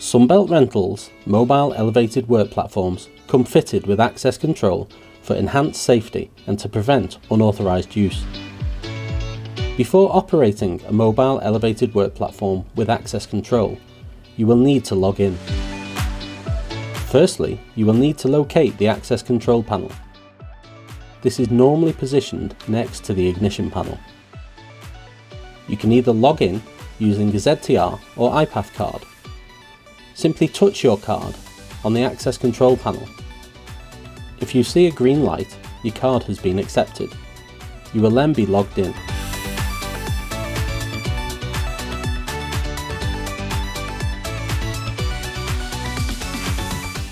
Sunbelt Rentals mobile elevated work platforms come fitted with access control for enhanced safety and to prevent unauthorised use. Before operating a mobile elevated work platform with access control, you will need to log in. Firstly, you will need to locate the access control panel. This is normally positioned next to the ignition panel. You can either log in using a ZTR or iPath card. Simply touch your card on the access control panel. If you see a green light, your card has been accepted. You will then be logged in.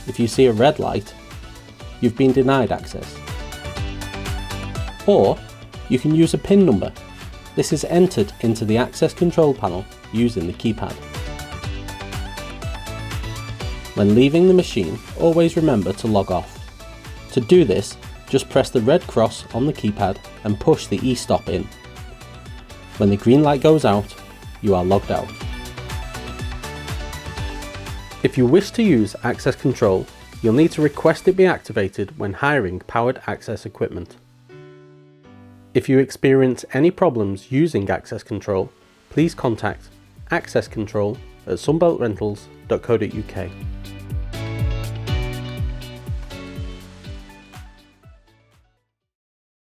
If you see a red light, you've been denied access. Or you can use a PIN number. This is entered into the access control panel using the keypad. When leaving the machine, always remember to log off. To do this, just press the red cross on the keypad and push the e-stop in. When the green light goes out, you are logged out. If you wish to use access control, you'll need to request it be activated when hiring powered access equipment. If you experience any problems using access control, please contact accesscontrol@sunbeltrentals.co.uk.